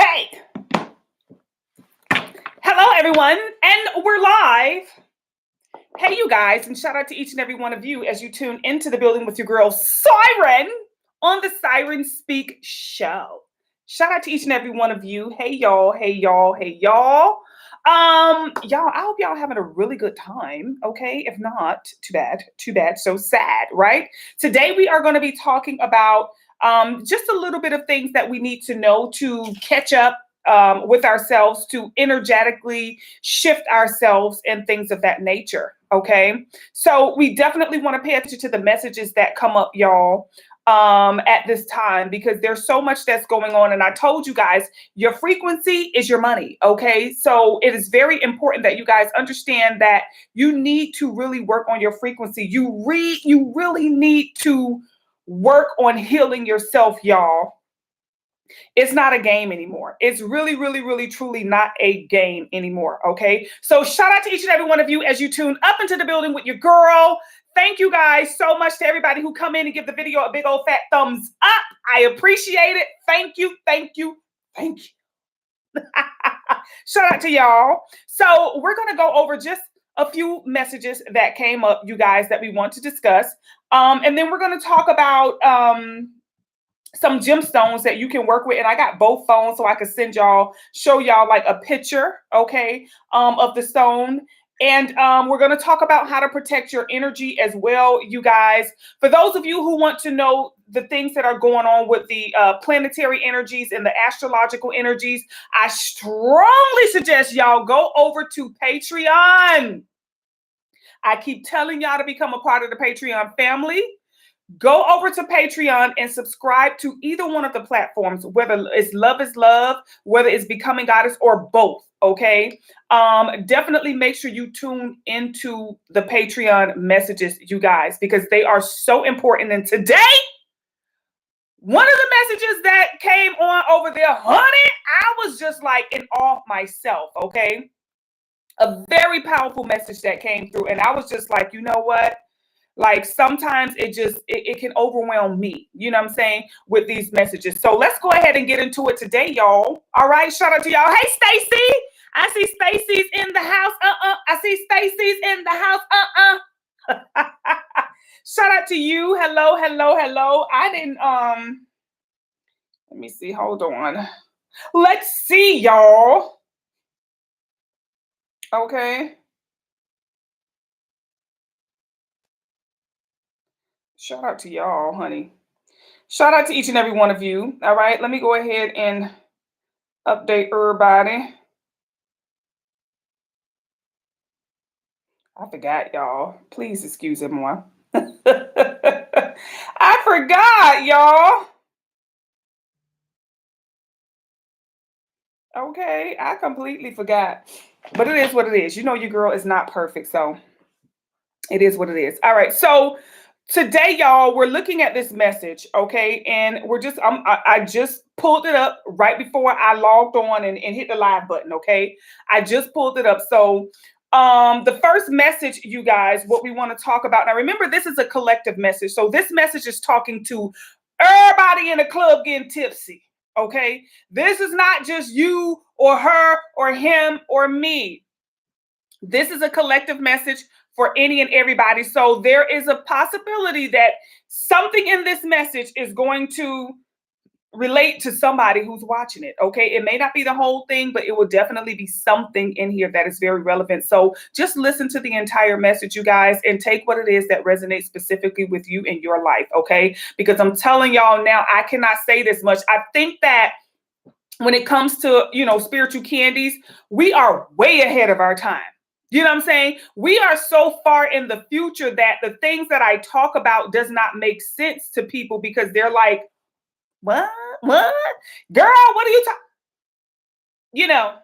Okay. Hello, everyone, and we're live. Hey, you guys, and shout out to each and every one of you as you tune into the building with your girl, Siren, on the Siren Speak show. Shout out to each and every one of you. Hey, y'all. Hey, y'all. Hey, y'all. Y'all, I hope y'all having a really good time. Okay. If not, too bad. Too bad. So sad, right? Today, we are going to be talking about just a little bit of things that we need to know to catch up with ourselves, to energetically shift ourselves and things of that nature. Okay. So we definitely want to pay attention to the messages that come up, y'all, at this time, because there's so much that's going on. And I told you guys, your frequency is your money. Okay. So it is very important that you guys understand that you need to really work on your frequency. You really need to work on healing yourself, y'all. It's not a game anymore. It's really, truly not a game anymore. Okay. So shout out to each and every one of you as you tune up into the building with your girl. Thank you guys so much to everybody who come in and give the video a big old fat thumbs up. I appreciate it. Thank you. Shout out to y'all. So we're going to go over just a few messages that came up, you guys, that we want to discuss. And then we're going to talk about some gemstones that you can work with. And I got both phones so I can show y'all like a picture, okay, of the stone. And we're going to talk about how to protect your energy as well, you guys. For those of you who want to know the things that are going on with the planetary energies and the astrological energies, I strongly suggest y'all go over to Patreon. I keep telling y'all to become a part of the Patreon family. Go over to Patreon and subscribe to either one of the platforms, whether it's Love is Love, whether it's Becoming Goddess, or both. Okay. Definitely make sure you tune into the Patreon messages, you guys, because they are so important. And today, one of the messages that came on over there, honey, I was just like in awe myself. Okay. A very powerful message that came through. And I was just like, you know what? Like sometimes it can overwhelm me, you know what I'm saying, with these messages. So let's go ahead and get into it today, y'all. All right. Shout out to y'all. Hey, Stacy. I see Stacy's in the house. I see Stacy's in the house. Shout out to you. Hello. I didn't, let me see. Hold on. Let's see, y'all. Okay. Shout out to y'all, honey. Shout out to each and every one of you. All right, let me go ahead and update everybody. I forgot, y'all. Please excuse me. I forgot, y'all. Okay, I completely forgot. But it is what it is. You know your girl is not perfect, so it is what it is. All right, so today, y'all, we're looking at this message, okay? And we're just, I just pulled it up right before I logged on and hit the live button, okay? I just pulled it up. So the first message, you guys, what we want to talk about. Now, remember, this is a collective message. So this message is talking to everybody in the club getting tipsy, okay? This is not just you or her or him or me. This is a collective message for any and everybody. So there is a possibility that something in this message is going to relate to somebody who's watching it. Okay. It may not be the whole thing, but it will definitely be something in here that is very relevant. So just listen to the entire message, you guys, and take what it is that resonates specifically with you in your life. Okay. Because I'm telling y'all now, I cannot say this much. I think that when it comes to, spiritual candies, we are way ahead of our time. You know what I'm saying? We are so far in the future that the things that I talk about does not make sense to people because they're like, what? Girl, what are you talking?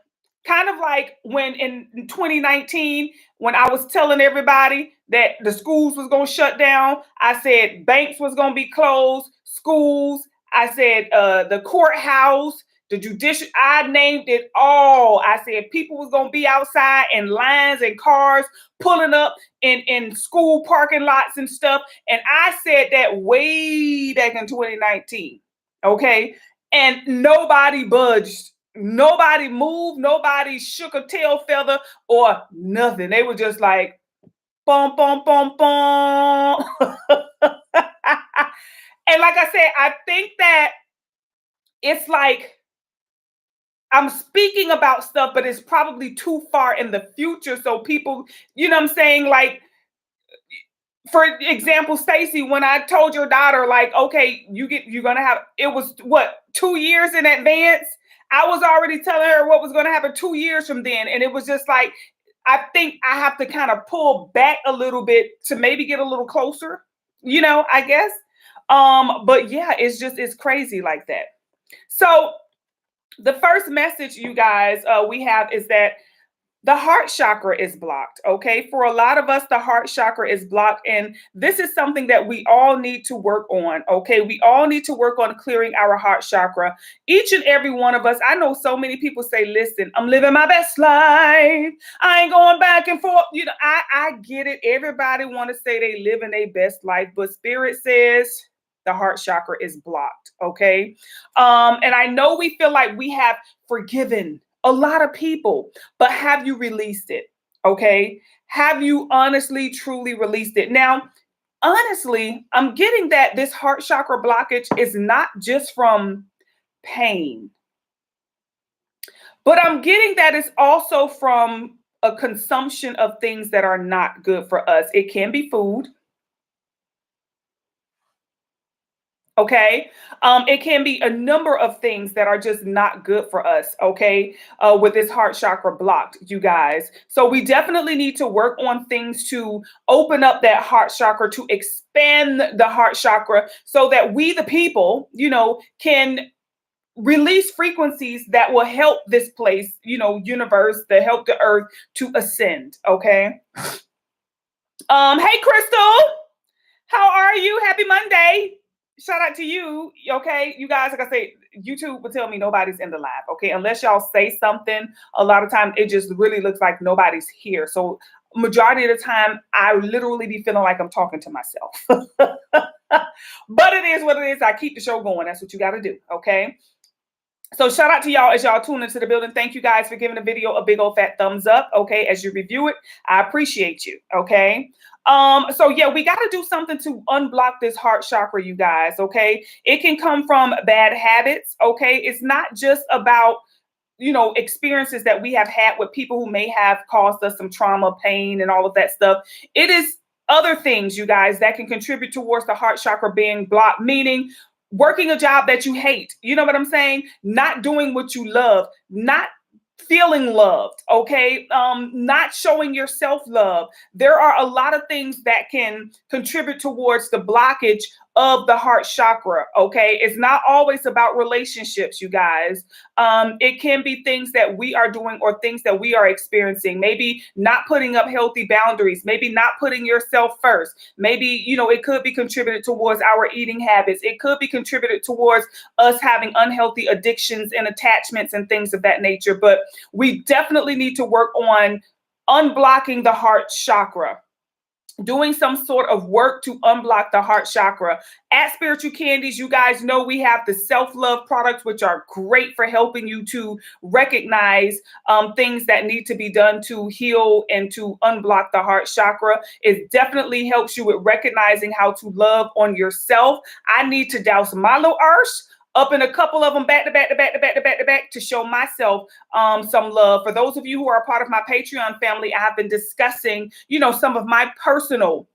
Kind of like when in 2019, when I was telling everybody that the schools was going to shut down, I said banks was going to be closed, schools, I said the courthouse, the judicial, I named it all. I said people was going to be outside in lines and cars pulling up in school parking lots and stuff. And I said that way back in 2019. Okay. And nobody budged. nobody moved, nobody shook a tail feather or nothing. They were just like, bum, bum, bum, bum. And like I said, I think that it's like I'm speaking about stuff, but it's probably too far in the future. So people, you know what I'm saying? Like, for example, Stacy, when I told your daughter, like, okay, you're gonna have, it was what, 2 years in advance. I was already telling her what was gonna happen 2 years from then. And it was just like, I think I have to kind of pull back a little bit to maybe get a little closer, I guess. But yeah, it's crazy like that. So the first message, you guys, we have is that the heart chakra is blocked. Okay. For a lot of us, the heart chakra is blocked. And this is something that we all need to work on. Okay. We all need to work on clearing our heart chakra. Each and every one of us. I know so many people say, listen, I'm living my best life. I ain't going back and forth. I get it. Everybody want to say they living their best life, but spirit says the heart chakra is blocked. Okay. And I know we feel like we have forgiven a lot of people, but have you released it? Okay. Have you honestly, truly released it? Now, honestly, I'm getting that this heart chakra blockage is not just from pain, but I'm getting that it's also from a consumption of things that are not good for us. It can be food. Okay. It can be a number of things that are just not good for us. Okay. With this heart chakra blocked, you guys. So we definitely need to work on things to open up that heart chakra, to expand the heart chakra so that we, the people, can release frequencies that will help this place, universe, that help the earth to ascend. Okay. Hey, Crystal, how are you? Happy Monday. Shout out to you. Okay, you guys, like I say, YouTube will tell me nobody's in the live. Okay, unless y'all say something, a lot of times it just really looks like nobody's here. So majority of the time, I literally be feeling like I'm talking to myself. But it is what it is. I keep the show going. That's what you got to do. Okay. So shout out to y'all as y'all tune into the building. Thank you guys for giving the video a big old fat thumbs up. Okay, as you review it, I appreciate you. Okay. So yeah, we got to do something to unblock this heart chakra, you guys. Okay. It can come from bad habits. Okay. It's not just about, experiences that we have had with people who may have caused us some trauma, pain, and all of that stuff. It is other things, you guys, that can contribute towards the heart chakra being blocked, meaning working a job that you hate. You know what I'm saying? Not doing what you love, not feeling loved. Okay. Not showing yourself love. There are a lot of things that can contribute towards the blockage of the heart chakra. Okay. It's not always about relationships, you guys. It can be things that we are doing or things that we are experiencing. Maybe not putting up healthy boundaries, maybe not putting yourself first. Maybe, it could be contributed towards our eating habits. It could be contributed towards us having unhealthy addictions and attachments and things of that nature. But we definitely need to work on unblocking the heart chakra, doing some sort of work to unblock the heart chakra. At Spiritual Candies, you guys know we have the self-love products, which are great for helping you to recognize things that need to be done to heal and to unblock the heart chakra. It definitely helps you with recognizing how to love on yourself. I need to douse my little arse up in a couple of them back to back to back to back to back to back to show myself some love. For those of you who are a part of my Patreon family, I have been discussing, some of my personal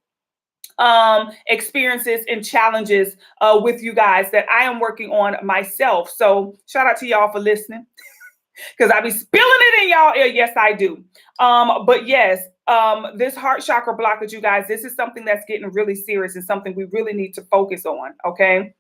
experiences and challenges with you guys that I am working on myself. So shout out to y'all for listening, because I be spilling it in y'all ear. Yes, I do. But yes, this heart chakra blockage, you guys, this is something that's getting really serious and something we really need to focus on. Okay.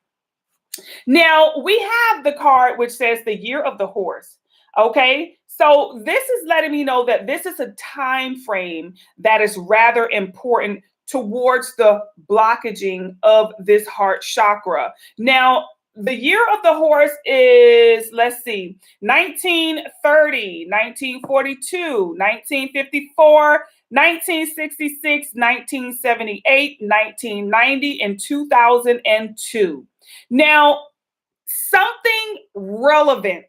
Now we have the card which says the year of the horse. Okay, so this is letting me know that this is a time frame that is rather important towards the blockaging of this heart chakra. Now, the year of the horse is, let's see, 1930, 1942, 1954, 1966, 1978, 1990, and 2002. Now, something relevant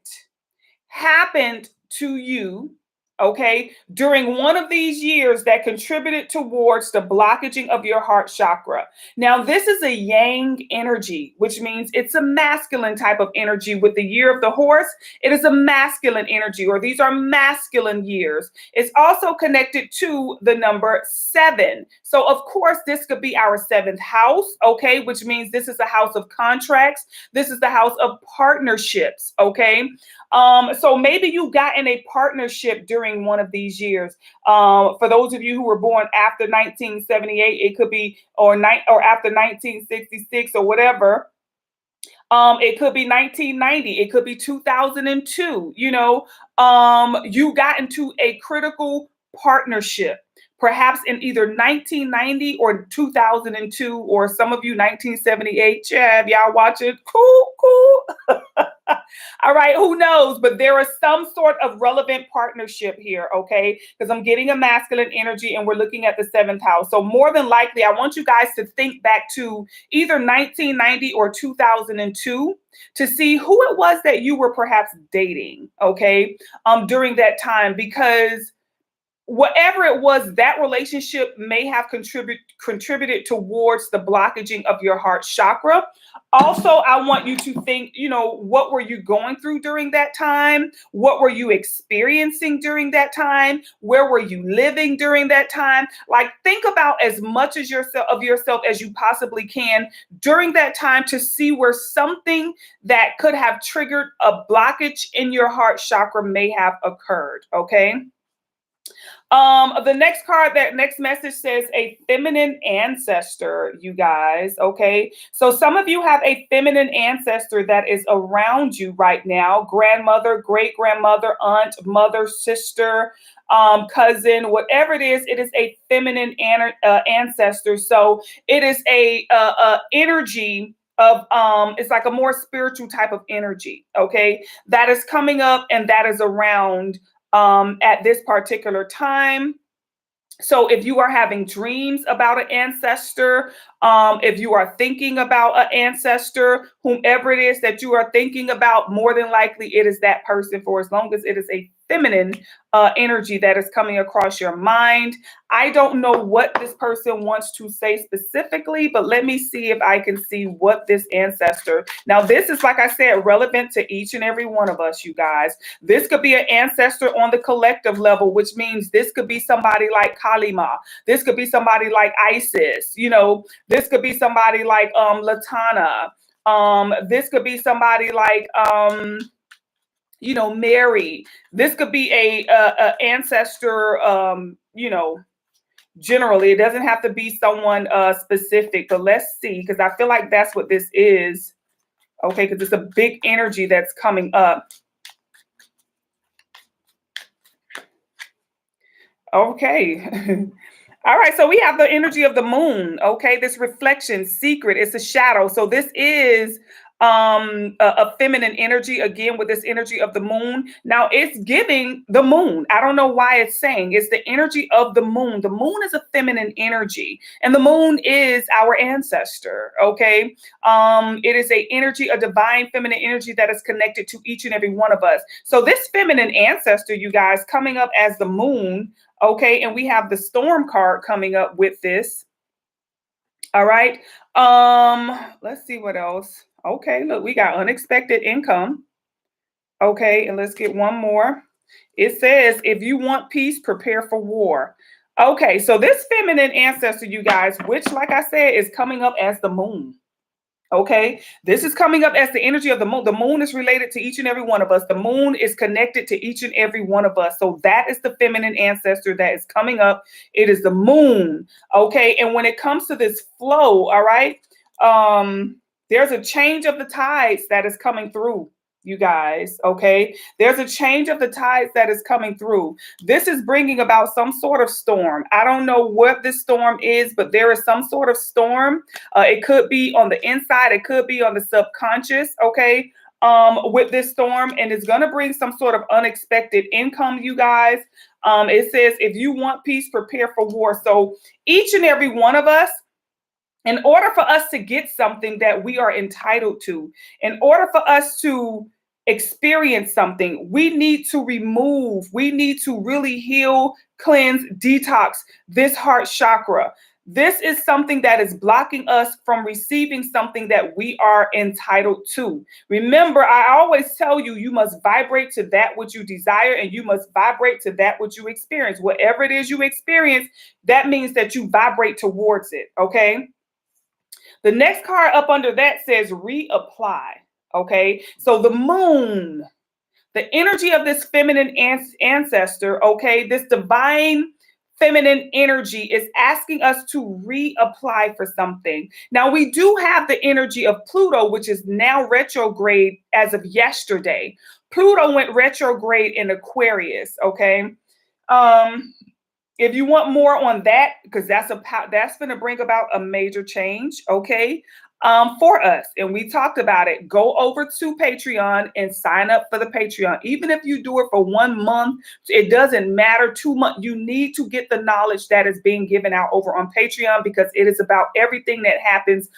happened to you, okay, during one of these years that contributed towards the blockaging of your heart chakra. Now, this is a yang energy, which means it's a masculine type of energy. With the year of the horse, it is a masculine energy, or these are masculine years. It's also connected to the number 7. So, of course, this could be our 7th house, okay, which means this is a house of contracts. This is the house of partnerships, okay? So maybe you got in a partnership during one of these years. For those of you who were born after 1978, it could be or after 1966 or whatever. It could be 1990. It could be 2002. You got into a critical partnership, perhaps in either 1990 or 2002, or some of you 1978. Chad, y'all watching? Cool. All right, who knows? But there is some sort of relevant partnership here, okay? Because I'm getting a masculine energy and we're looking at the 7th house. So more than likely, I want you guys to think back to either 1990 or 2002 to see who it was that you were perhaps dating, okay, during that time, because whatever it was, that relationship may have contributed towards the blockaging of your heart chakra. Also, I want you to think, what were you going through during that time? What were you experiencing during that time? Where were you living during that time? Like, think about as much as yourself as you possibly can during that time to see where something that could have triggered a blockage in your heart chakra may have occurred, okay? The next message says a feminine ancestor, you guys, okay? So some of you have a feminine ancestor that is around you right now, grandmother, great-grandmother, aunt, mother, sister, cousin, whatever it is a feminine ancestor. So it is a energy of it's like a more spiritual type of energy, okay? That is coming up and that is around at this particular time. So if you are having dreams about an ancestor, if you are thinking about an ancestor, whomever it is that you are thinking about, more than likely it is that person, for as long as it is a feminine energy that is coming across your mind. I don't know what this person wants to say specifically, but let me see if I can see what this ancestor. Now, this is, like I said, relevant to each and every one of us, you guys. This could be an ancestor on the collective level, which means this could be somebody like Kalima. This could be somebody like Isis. This could be somebody like Latana. This could be somebody like Mary. This could be a ancestor, generally. It doesn't have to be someone specific, but let's see, because I feel like that's what this is. Okay, because it's a big energy that's coming up. Okay. All right, so we have the energy of the moon, okay? This reflection, secret, it's a shadow. So this is a feminine energy, again, with this energy of the moon. Now, it's giving the moon. I don't know why it's saying it's the energy of the moon. The moon is a feminine energy, and the moon is our ancestor, okay? It is a divine feminine energy that is connected to each and every one of us. So this feminine ancestor, you guys, coming up as the moon. Okay, and we have the storm card coming up with this. All right. Let's see what else. Okay, look, we got unexpected income. Okay, and let's get one more. It says, if you want peace, prepare for war. Okay, so this feminine ancestor, you guys, which, like I said, is coming up as the moon. Okay, this is coming up as the energy of the moon. The moon is related to each and every one of us. The moon is connected to each and every one of us. So that is the feminine ancestor that is coming up. It is the moon. Okay, and when it comes to this flow, all right, there's a change of the tides that is coming through, you guys. Okay, there's a change of the tides that is coming through. This is bringing about some sort of storm. I don't know what this storm is, but there is some sort of storm. It could be on the inside, it could be on the subconscious, okay, with this storm, and it's going to bring some sort of unexpected income, you guys. It says, if you want peace, prepare for war. So each and every one of us, in order for us to get something that we are entitled to, in order for us to experience something, we need to remove, we need to really heal, cleanse, detox this heart chakra. This is something that is blocking us from receiving something that we are entitled to. Remember, I always tell you, you must vibrate to that which you desire, and you must vibrate to that which you experience. Whatever it is you experience, that means that you vibrate towards it, okay? The next card up under that says reapply, okay? So the moon, the energy of this feminine ancestor, okay, this divine feminine energy is asking us to reapply for something. Now, we do have the energy of Pluto, which is now retrograde as of yesterday. Pluto went retrograde in Aquarius, okay? If you want more on that, because that's going to bring about a major change, okay, for us. And we talked about it. Go over to Patreon and sign up for the Patreon. Even if you do it for 1 month, it doesn't matter. 2 months. You need to get the knowledge that is being given out over on Patreon, because it is about everything that happens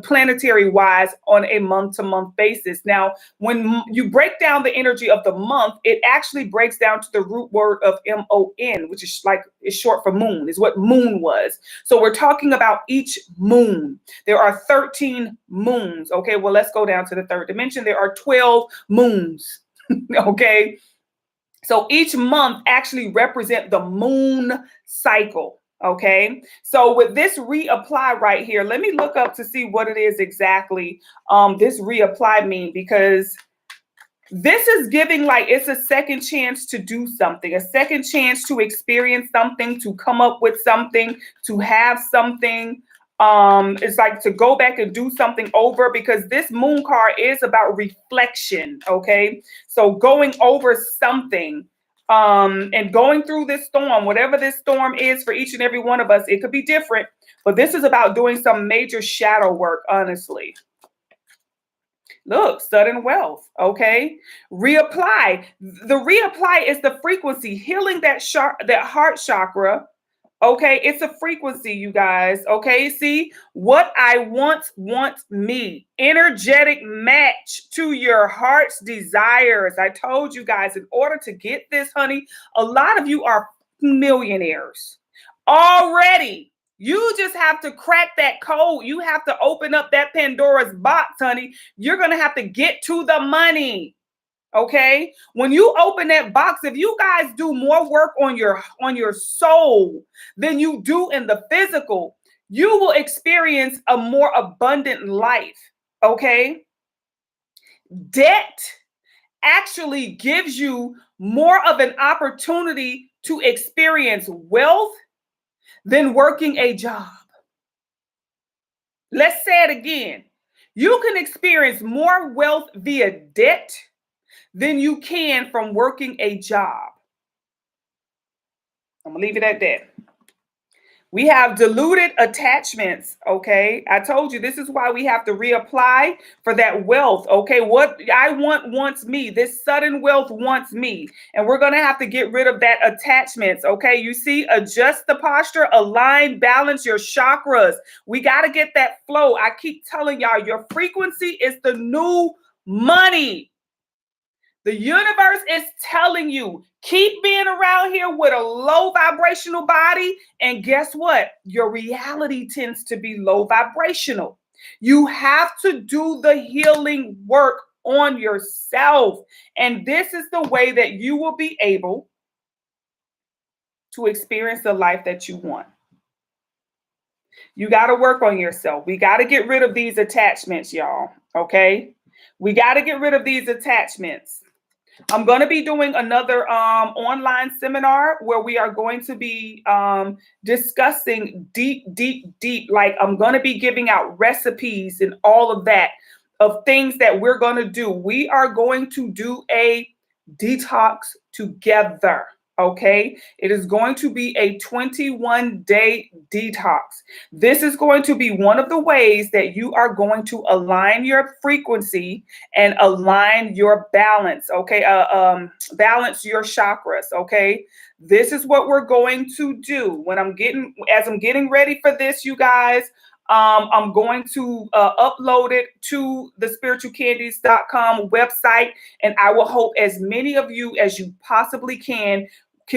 planetary wise on a month-to-month basis. Now, when you break down the energy of the month, it actually breaks down to the root word of MON, which is short for moon, is what moon was. So we're talking about each moon. There are 13 moons. Okay, well, let's go down to the third dimension. There are 12 moons. Okay, so each month actually represent the moon cycle. Okay, so with this reapply right here, let me look up to see what it is exactly this reapply mean, because this is giving, like, it's a second chance to do something, a second chance to experience something, to come up with something, to have something. It's like to go back and do something over, because this moon card is about reflection. Okay, so going over something. And going through this storm, whatever this storm is for each and every one of us, it could be different, but this is about doing some major shadow work, honestly. Look, sudden wealth, okay? Reapply. The reapply is the frequency, healing that heart chakra. Okay, it's a frequency, you guys. Okay, see, what I want me. Energetic match to your heart's desires. I told you guys, in order to get this, honey, a lot of you are millionaires already. You just have to crack that code. You have to open up that Pandora's box, honey. You're going to have to get to the money. Okay, when you open that box, if you guys do more work on your soul than you do in the physical, you will experience a more abundant life. Okay, debt actually gives you more of an opportunity to experience wealth than working a job. Let's say it again. You can experience more wealth via debt than you can from working a job. I'm gonna leave it at that. We have diluted attachments, okay? I told you this is why we have to reapply for that wealth, okay? What I want wants me. This sudden wealth wants me. And we're gonna have to get rid of that attachments, okay? You see, adjust the posture, align, balance your chakras. We gotta get that flow. I keep telling y'all, your frequency is the new money. The universe is telling you, keep being around here with a low vibrational body. And guess what? Your reality tends to be low vibrational. You have to do the healing work on yourself. And this is the way that you will be able to experience the life that you want. You got to work on yourself. We got to get rid of these attachments, y'all. Okay? We got to get rid of these attachments. I'm going to be doing another online seminar where we are going to be discussing deep, like I'm going to be giving out recipes and all of that, of things that we're going to do. We are going to do a detox together. Okay, it is going to be a 21-day detox. This is going to be one of the ways that you are going to align your frequency and align your balance. Okay, balance your chakras. Okay, this is what we're going to do. As I'm getting ready for this, you guys, I'm going to upload it to the spiritualcandies.com website, and I will hope as many of you as you possibly can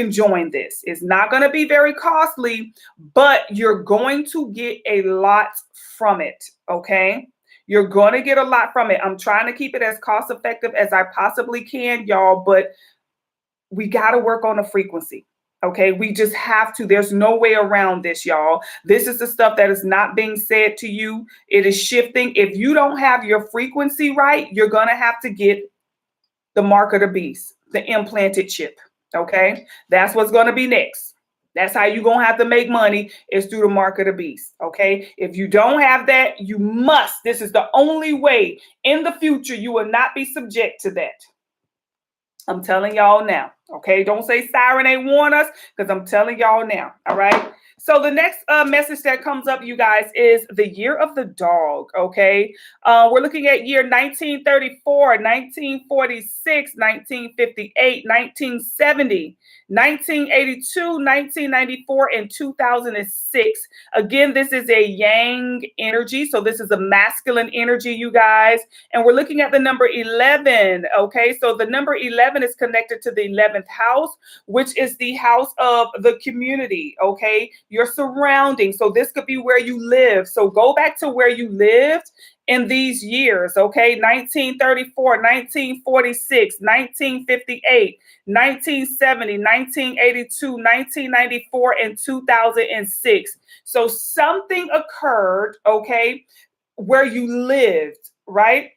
join this. It's not going to be very costly, but you're going to get a lot from it, okay? You're going to get a lot from it. I'm trying to keep it as cost effective as I possibly can, y'all, but we got to work on the frequency. Okay, we just have to. There's no way around this, y'all. This is the stuff that is not being said to you. It is shifting. If you don't have your frequency right, you're going to have to get the mark of the beast, the implanted chip. Okay, that's what's going to be next. That's how you're going to have to make money, is through the mark of the beast. Okay, if you don't have that, you must. This is the only way in the future you will not be subject to that. I'm telling y'all now, okay? Don't say Siren ain't warn us, because I'm telling y'all now, all right? So the next message that comes up, you guys, is the year of the dog, okay? We're looking at year 1934, 1946, 1958, 1970, 1982, 1994, and 2006. Again, this is a yang energy, so this is a masculine energy, you guys. And we're looking at the number 11, okay? So the number 11 is connected to the 11th house, which is the house of the community, okay? Your surroundings. So this could be where you live. So go back to where you lived in these years, okay? 1934, 1946, 1958, 1970, 1982, 1994, and 2006. So something occurred, okay, where you lived, right?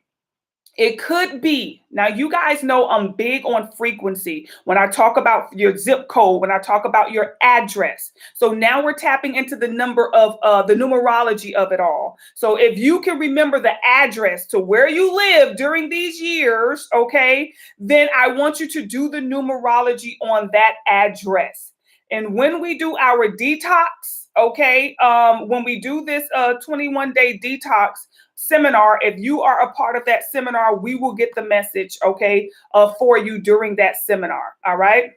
It could be. Now, you guys know I'm big on frequency when I talk about your zip code, when I talk about your address. So now we're tapping into the number of the numerology of it all. So if you can remember the address to where you live during these years, okay, then I want you to do the numerology on that address. And when we do our detox, okay, when we do this 21-day detox seminar, if you are a part of that seminar, we will get the message, okay, for you during that seminar. All right.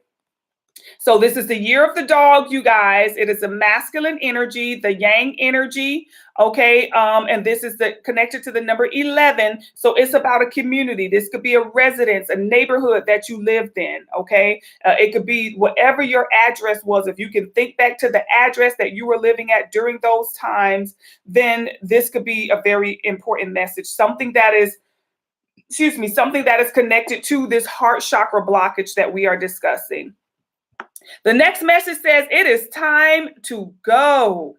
So this is the year of the dog, you guys. It is a masculine energy, the yang energy, okay? And this is connected to the number 11. So it's about a community. This could be a residence, a neighborhood that you lived in, okay? It could be whatever your address was. If you can think back to the address that you were living at during those times, then this could be a very important message. Something that is, something that is connected to this heart chakra blockage that we are discussing. The next message says it is time to go.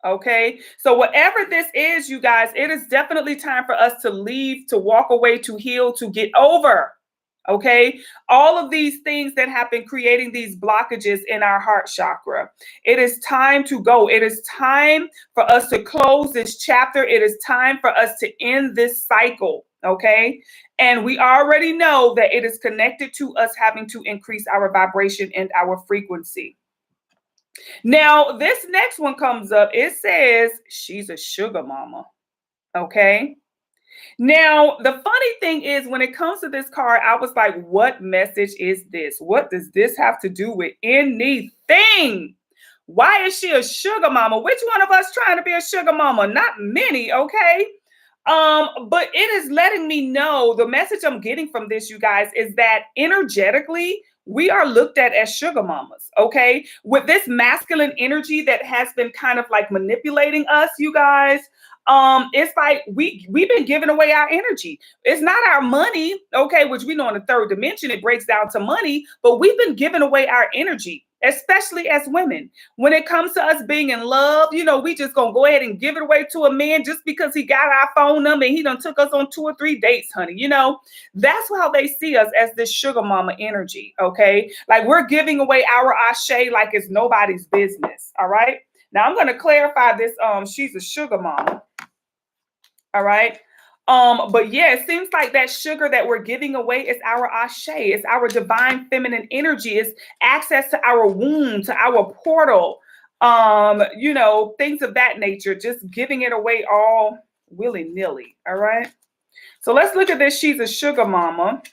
Okay, so whatever this is, you guys, it is definitely time for us to leave, to walk away, to heal, to get over. Okay, all of these things that have been creating these blockages in our heart chakra. It is time to go. It is time for us to close this chapter. It is time for us to end this cycle. Okay, and we already know that it is connected to us having to increase our vibration and our frequency. Now, this next one comes up. It says she's a sugar mama. Okay. Now, the funny thing is, when it comes to this card, I was like, what message is this? What does this have to do with anything? Why is she a sugar mama? Which one of us trying to be a sugar mama? Not many, okay? But it is letting me know, the message I'm getting from this, you guys, is that energetically, we are looked at as sugar mamas, okay? With this masculine energy that has been kind of like manipulating us, you guys, it's like we've been giving away our energy. It's not our money, okay, which we know in the third dimension, it breaks down to money, but we've been giving away our energy, especially as women. When it comes to us being in love, you know, we just gonna go ahead and give it away to a man just because he got our phone number and he done took us on 2 or 3 dates, honey. You know, that's how they see us, as this sugar mama energy, okay? Like we're giving away our ashe like it's nobody's business, all right? Now I'm gonna clarify this, she's a sugar mama. All right. But yeah, it seems like that sugar that we're giving away is our ashe, it's our divine feminine energy, it's access to our womb, to our portal, you know, things of that nature, just giving it away all willy-nilly. All right. So let's look at this. She's a sugar mama.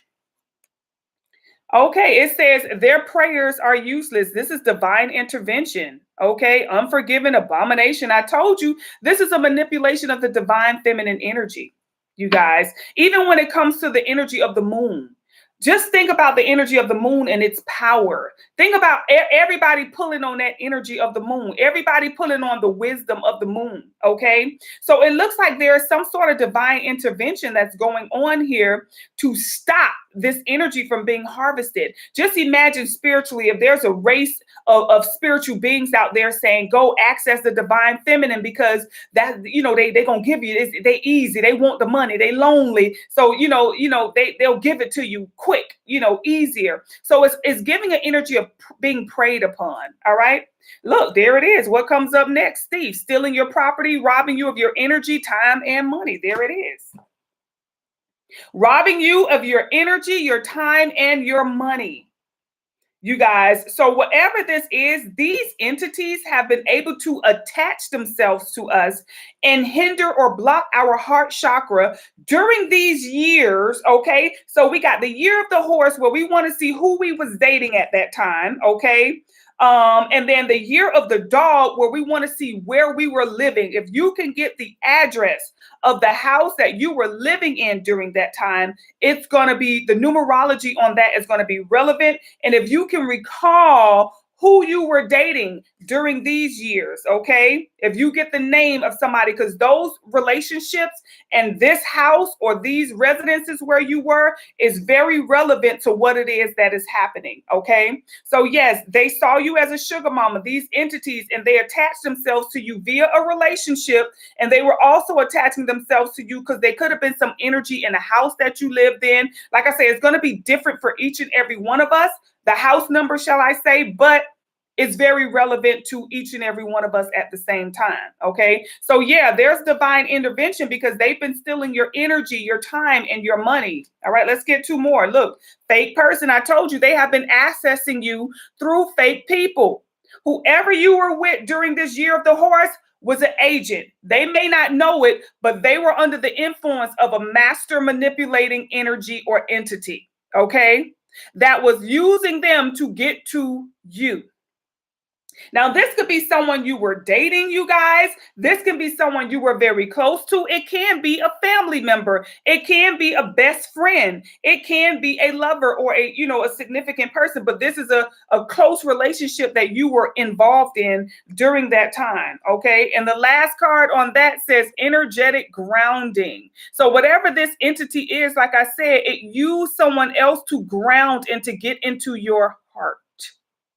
Okay, it says their prayers are useless. This is divine intervention. Okay, unforgiven abomination. I told you this is a manipulation of the divine feminine energy, you guys. Even when it comes to the energy of the moon, just think about the energy of the moon and its power. Think about everybody pulling on that energy of the moon, everybody pulling on the wisdom of the moon. Okay, so it looks like there is some sort of divine intervention that's going on here to stop this energy from being harvested. Just imagine spiritually, if there's a race of spiritual beings out there saying, go access the divine feminine, because that, they gonna give you this, they easy, they want the money, they lonely. So, they'll give it to you quick, easier. So it's giving an energy of being preyed upon. All right. Look, there it is. What comes up next? Thief, stealing your property, robbing you of your energy, time, and money. There it is. Robbing you of your energy, your time, and your money. You guys, so whatever this is, these entities have been able to attach themselves to us and hinder or block our heart chakra during these years. Okay, so we got the year of the horse, where we want to see who we was dating at that time. Okay. And then the year of the dog, where we want to see where we were living. If you can get the address of the house that you were living in during that time, it's going to be, the numerology on that is going to be relevant. And if you can recall who you were dating during these years, okay? If you get the name of somebody, because those relationships and this house or these residences where you were is very relevant to what it is that is happening, okay? So yes, they saw you as a sugar mama, these entities, and they attached themselves to you via a relationship, and they were also attaching themselves to you because they could have been some energy in a house that you lived in. Like I say, it's going to be different for each and every one of us, the house number, shall I say, but it's very relevant to each and every one of us at the same time. Okay. So yeah, there's divine intervention because they've been stealing your energy, your time, and your money. All right, let's get two more. Look, fake person. I told you they have been accessing you through fake people. Whoever you were with during this year of the horse was an agent. They may not know it, but they were under the influence of a master manipulating energy or entity. Okay. That was using them to get to you. Now, this could be someone you were dating, you guys. This can be someone you were very close to. It can be a family member. It can be a best friend. It can be a lover or a significant person. But this is a close relationship that you were involved in during that time. Okay. And the last card on that says energetic grounding. So whatever this entity is, like I said, it used someone else to ground and to get into your heart.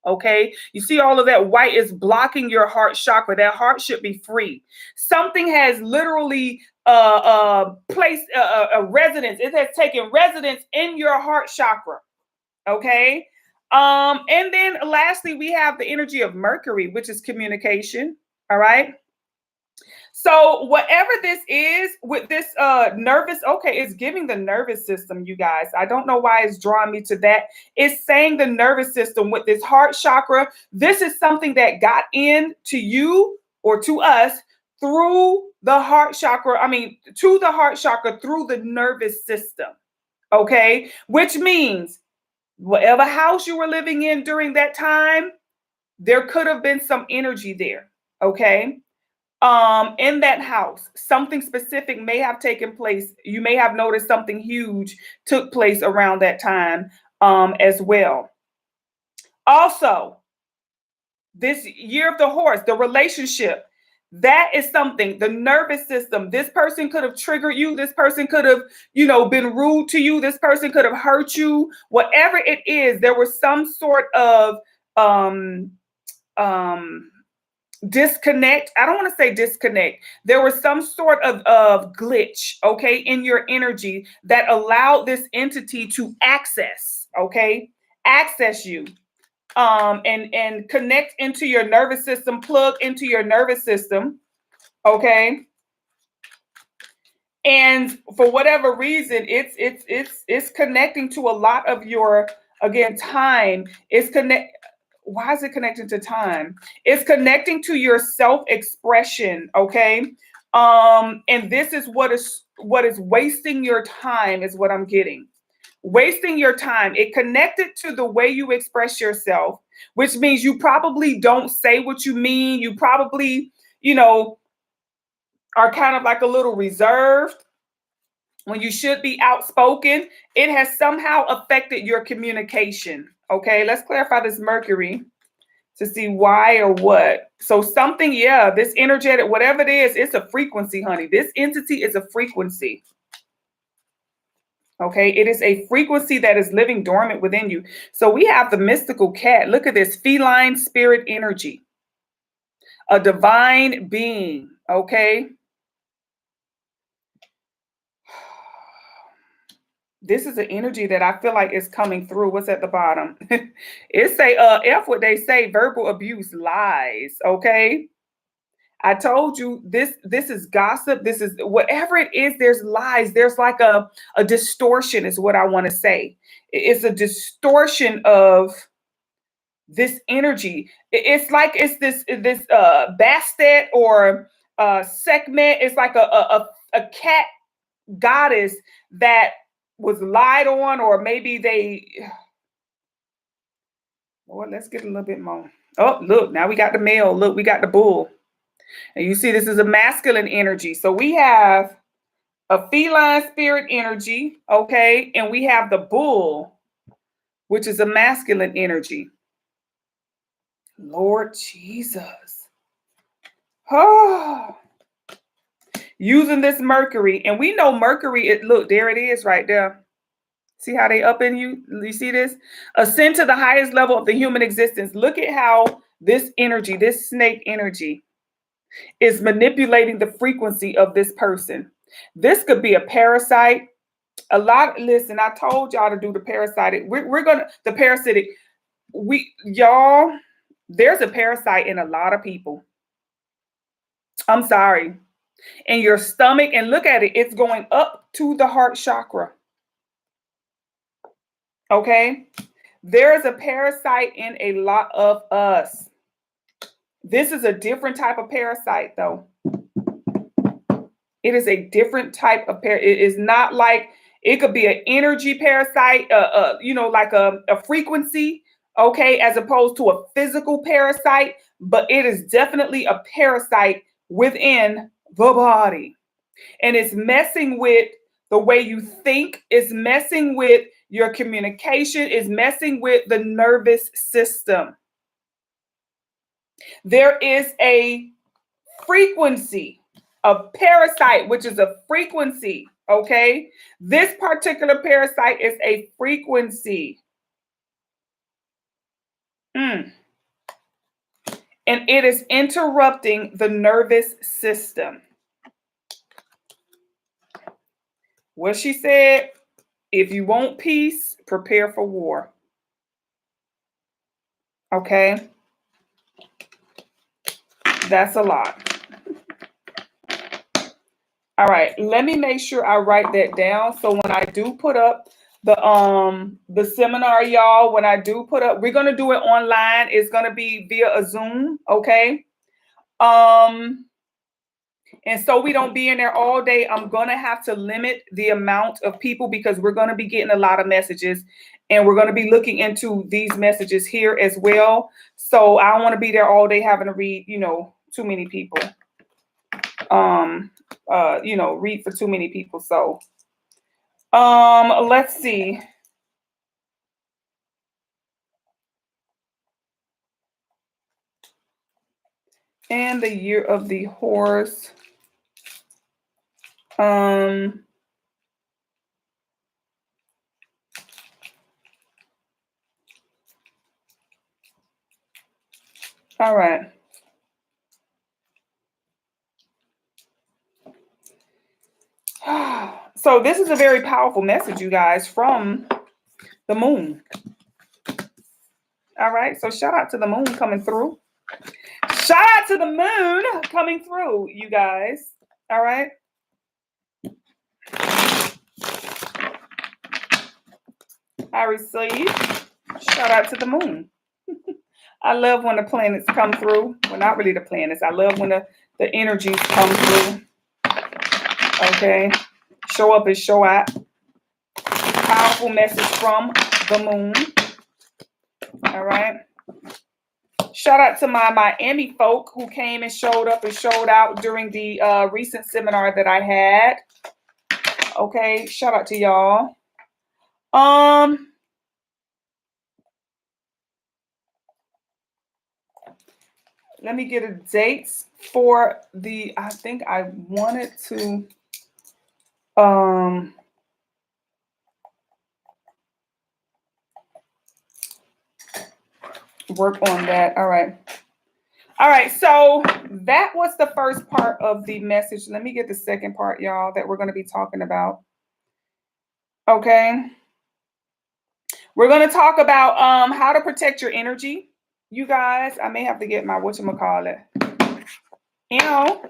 Okay, you see all of that white is blocking your heart chakra. That heart should be free. Something has literally placed a residence. It has taken residence in your heart chakra. Okay, and then lastly, we have the energy of Mercury, which is communication. All right. So whatever this is with this nervous, okay, it's giving the nervous system, you guys. I don't know why it's drawing me to that. It's saying the nervous system with this heart chakra. This is something that got into you or to us through the heart chakra. I mean, to the heart chakra through the nervous system. Okay, which means whatever house you were living in during that time, there could have been some energy there. Okay. In that house, something specific may have taken place. You may have noticed something huge took place around that time as well. Also, this year of the horse, the relationship, that is something, the nervous system. This person could have triggered you. This person could have, been rude to you. This person could have hurt you. Whatever it is, there was some sort of disconnect. I don't want to say disconnect. There was some sort of glitch, okay, in your energy that allowed this entity to access you, and connect into your nervous system, plug into your nervous system, okay. And for whatever reason, it's connecting to a lot of your, again, time. Why is it connecting to time? It's connecting to your self-expression, okay? And this is what is wasting your time, is what I'm getting. wasting your time. It connected to the way you express yourself, which means you probably don't say what you mean. You probably, you know, are kind of like a little reserved when you should be outspoken. It has somehow affected your communication. Okay, let's clarify this Mercury to see why or what. So something, yeah, this energetic, whatever it is, it's a frequency, honey. This entity is a frequency. Okay, it is a frequency that is living dormant within you. So we have the mystical cat. Look at this feline spirit energy, a divine being. Okay. This is an energy that I feel like is coming through. What's at the bottom? It say, F what they say, verbal abuse, lies. Okay. I told you this is gossip. This is whatever it is, there's lies. There's like a distortion is what I want to say. It's a distortion of this energy. It's like it's this bastet or segment. It's like a cat goddess that was lied on, or maybe they, well, let's get a little bit more. Oh, look, now we got the male. Look, we got the bull. And you see, this is a masculine energy. So we have a feline spirit energy, okay? And we have the bull, which is a masculine energy. Lord Jesus. Oh. Using this Mercury. And we know Mercury, look, there it is right there. See how they up in you? You see this? Ascend to the highest level of the human existence. Look at how this energy, this snake energy, is manipulating the frequency of this person. This could be a parasite. Listen, I told y'all to do the parasitic. The parasitic. Y'all, there's a parasite in a lot of people. I'm sorry. In your stomach, and look at it. It's going up to the heart chakra. Okay. There's a parasite in a lot of us. This is a different type of parasite, though. It is a different type of parasite. It is not like, it could be an energy parasite, like a frequency, okay, as opposed to a physical parasite, but it is definitely a parasite within the body. And it's messing with the way you think, it's messing with your communication, it's messing with the nervous system. There is a frequency of parasite, which is a frequency, okay? This particular parasite is a frequency. And it is interrupting the nervous system. What she said, if you want peace, prepare for war. Okay? That's a lot. All right, let me make sure I write that down. So when I do put up the seminar, y'all, when I do put up, we're gonna do it online. It's gonna be via a Zoom, okay? And so we don't be in there all day. I'm gonna have to limit the amount of people because we're gonna be getting a lot of messages, and we're gonna be looking into these messages here as well. So I don't want to be there all day having to read, too many people. Read for too many people. So let's see. And the year of the horse. All right. So this is a very powerful message, you guys, from the moon. All right. So shout out to the moon coming through. Shout out to the moon coming through, you guys. All right. I receive. Shout out to the moon. I love when the planets come through. Well, not really the planets. I love when the energies come through. Okay. Show up and show out. powerful message from the moon. All right. Shout out to my Miami folk who came and showed up and showed out during the recent seminar that I had. Okay, shout out to y'all. Let me get a dates for the, I think I wanted to work on that. All right. All right, so that was the first part of the message. Let me get the second part, y'all, that we're going to be talking about. Okay. We're going to talk about how to protect your energy. You guys, I may have to get my whatchamacallit. You know.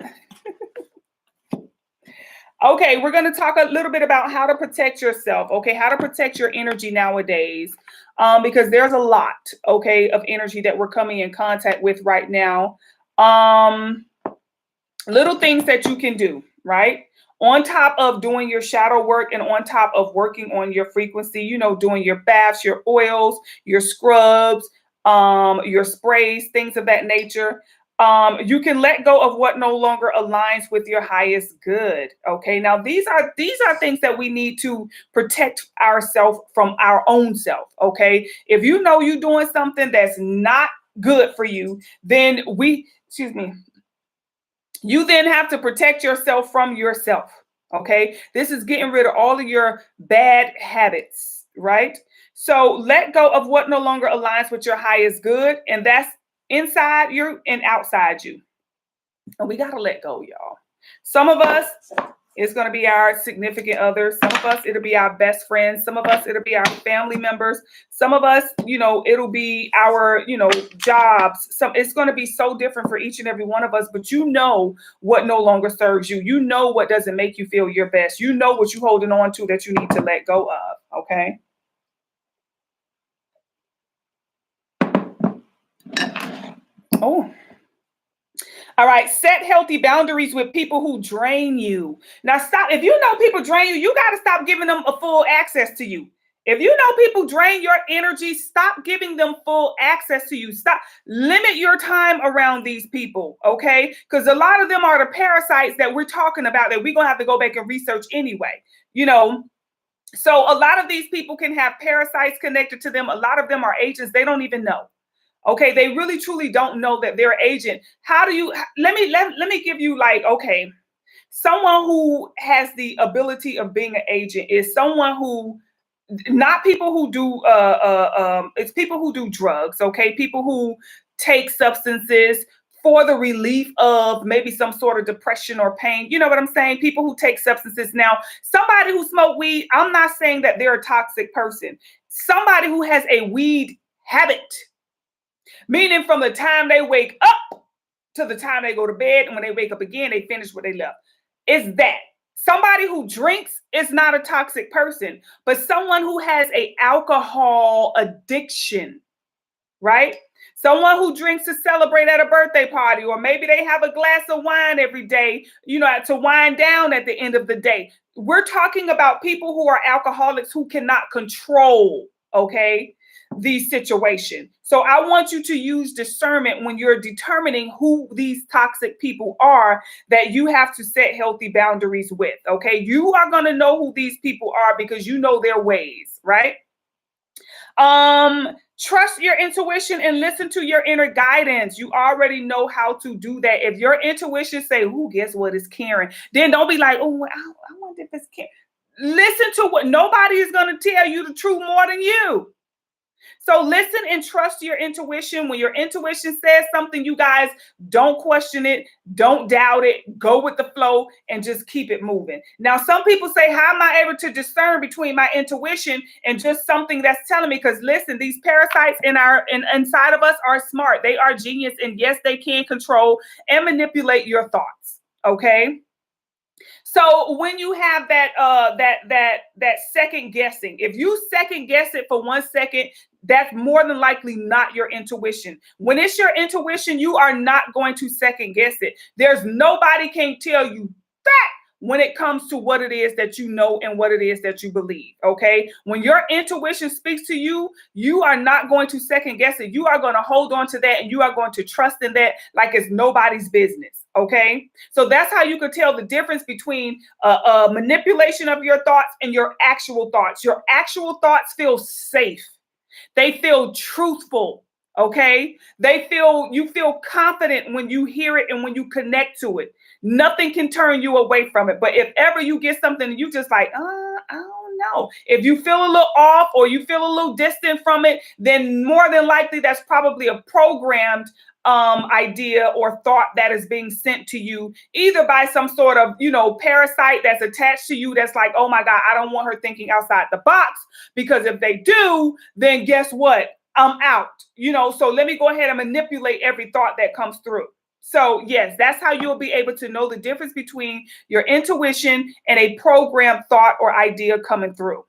Okay, we're going to talk a little bit about how to protect yourself. Okay, how to protect your energy nowadays. Because there's a lot, okay, of energy that we're coming in contact with right now. Little things that you can do, right? On top of doing your shadow work and on top of working on your frequency, you know, doing your baths, your oils, your scrubs, your sprays, things of that nature. You can let go of what no longer aligns with your highest good. Okay. Now these are things that we need to protect ourselves from our own self. Okay. If you know you're doing something that's not good for you, then you then have to protect yourself from yourself. Okay. This is getting rid of all of your bad habits, right? So let go of what no longer aligns with your highest good. And that's inside you and outside you. And we got to let go, y'all. Some of us, it's going to be our significant others. Some of us, it'll be our best friends. Some of us, it'll be our family members. Some of us, you know, it'll be our, you know, jobs. It's going to be so different for each and every one of us. But you know what no longer serves you. You know what doesn't make you feel your best. You know what you're holding on to that you need to let go of. Okay. Oh. All right. Set healthy boundaries with people who drain you. Now stop. If you know people drain you, you got to stop giving them a full access to you. If you know people drain your energy, stop giving them full access to you. Stop. Limit your time around these people. Okay. Because a lot of them are the parasites that we're talking about that we're going to have to go back and research anyway. You know, so a lot of these people can have parasites connected to them. A lot of them are agents. They don't even know. Okay, they really truly don't know that they're an agent. How do you, let me give you like, okay, someone who has the ability of being an agent is someone who, not people who do, it's people who do drugs, okay? People who take substances for the relief of maybe some sort of depression or pain. You know what I'm saying? People who take substances. Now, somebody who smoke weed, I'm not saying that they're a toxic person. Somebody who has a weed habit, meaning from the time they wake up to the time they go to bed, and when they wake up again, they finish what they left. Is that somebody who drinks is not a toxic person, but someone who has an alcohol addiction, right? Someone who drinks to celebrate at a birthday party, or maybe they have a glass of wine every day, you know, to wind down at the end of the day. We're talking about people who are alcoholics who cannot control, okay, the situation. So I want you to use discernment when you're determining who these toxic people are that you have to set healthy boundaries with. Okay. You are going to know who these people are because you know their ways, right? Trust your intuition and listen to your inner guidance. You already know how to do that. If your intuition say, "Who guess what is Karen?" Then don't be like, "Oh, I wonder if it's Karen." Listen to what nobody is going to tell you the truth more than you. So listen and trust your intuition. When your intuition says something, you guys don't question it. Don't doubt it. Go with the flow and just keep it moving. Now, some people say, how am I able to discern between my intuition and just something that's telling me? Because listen, these parasites inside of us are smart. They are genius. And yes, they can control and manipulate your thoughts. Okay. So when you have that second guessing, if you second guess it for 1 second, that's more than likely not your intuition. When it's your intuition, you are not going to second guess it. There's nobody can tell you that when it comes to what it is that you know and what it is that you believe, okay? When your intuition speaks to you, you are not going to second guess it. You are going to hold on to that, and you are going to trust in that like it's nobody's business, okay? So that's how you could tell the difference between manipulation of your thoughts and your actual thoughts. Your actual thoughts feel safe. They feel truthful, okay? You feel confident when you hear it and when you connect to it. Nothing can turn you away from it. But if ever you get something and you just like, I don't know. If you feel a little off or you feel a little distant from it, then more than likely that's probably a programmed idea or thought that is being sent to you, either by some sort of, parasite that's attached to you that's like, oh my God, I don't want her thinking outside the box, because if they do, then guess what? I'm out, so let me go ahead and manipulate every thought that comes through. So yes, that's how you'll be able to know the difference between your intuition and a programmed thought or idea coming through.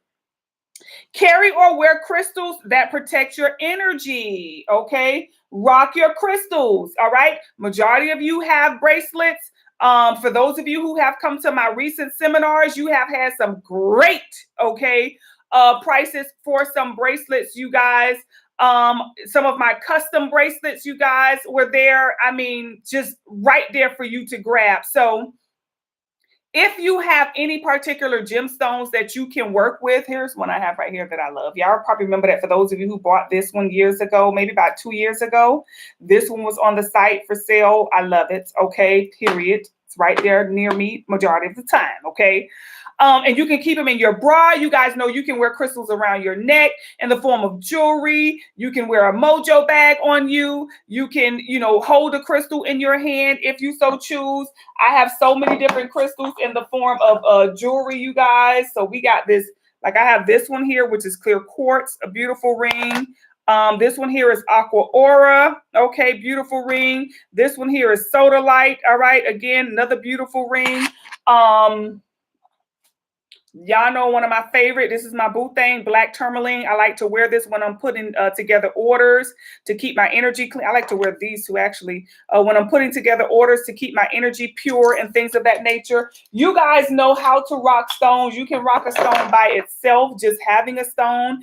Carry or wear crystals that protect your energy, okay? Rock your crystals, all right? Majority of you have bracelets. For those of you who have come to my recent seminars, you have had some great, okay, prices for some bracelets, you guys. Some of my custom bracelets, you guys, were there. I mean, just right there for you to grab. So if you have any particular gemstones that you can work with, here's one I have right here that I love. Y'all probably remember that. For those of you who bought this one years ago, maybe about 2 years ago, this one was on the site for sale. I love it. Okay, period. It's right there near me majority of the time. Okay. And you can keep them in your bra. You guys know you can wear crystals around your neck in the form of jewelry. You can wear a mojo bag on you. You can, hold a crystal in your hand if you so choose. I have so many different crystals in the form of jewelry, you guys. So we got this, like I have this one here, which is clear quartz, a beautiful ring. This one here is aqua aura. Okay, beautiful ring. This one here is sodalite. All right, again, another beautiful ring. Y'all know one of my favorite. This is my boo thing, black tourmaline. I like to wear this when I'm putting together orders to keep my energy clean. I like to wear these two actually when I'm putting together orders to keep my energy pure and things of that nature. You guys know how to rock stones. You can rock a stone by itself, just having a stone.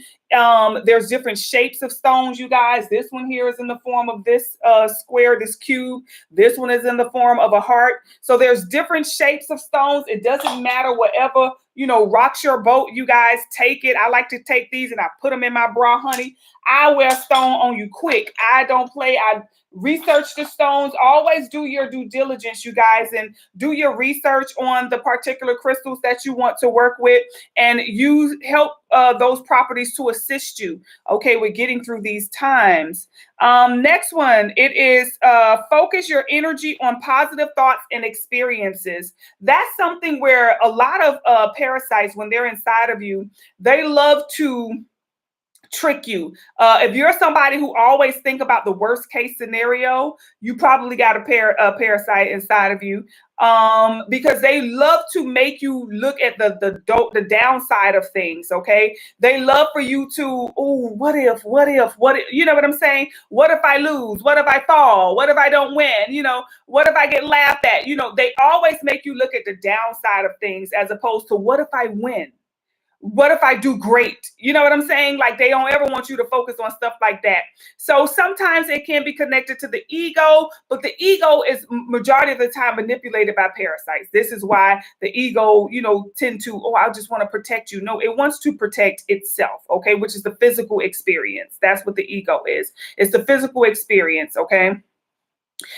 There's different shapes of stones, you guys. This one here is in the form of this square, this cube. This one is in the form of a heart. So there's different shapes of stones. It doesn't matter, whatever, rocks your boat, you guys, take it. I like to take these and I put them in my bra, honey. I wear stone on you quick. I don't play. I research the stones. Always do your due diligence, you guys, and do your research on the particular crystals that you want to work with, and you help those properties to assist you, okay, with getting through these times. Next one, it is focus your energy on positive thoughts and experiences. That's something where a lot of parasites, when they're inside of you, they love to trick you. If you're somebody who always think about the worst case scenario, you probably got a parasite inside of you, because they love to make you look at the downside of things. Okay, they love for you to, oh, what if, you know what I'm saying? What if I lose? What if I fall? What if I don't win? What if I get laughed at? They always make you look at the downside of things as opposed to what if I win? What if I do great? You know what I'm saying? Like, they don't ever want you to focus on stuff like that. So sometimes it can be connected to the ego, but the ego is majority of the time manipulated by parasites. This is why the ego, tend to, oh, I just want to protect you. No, it wants to protect itself, okay, which is the physical experience. That's what the ego is. It's the physical experience, okay?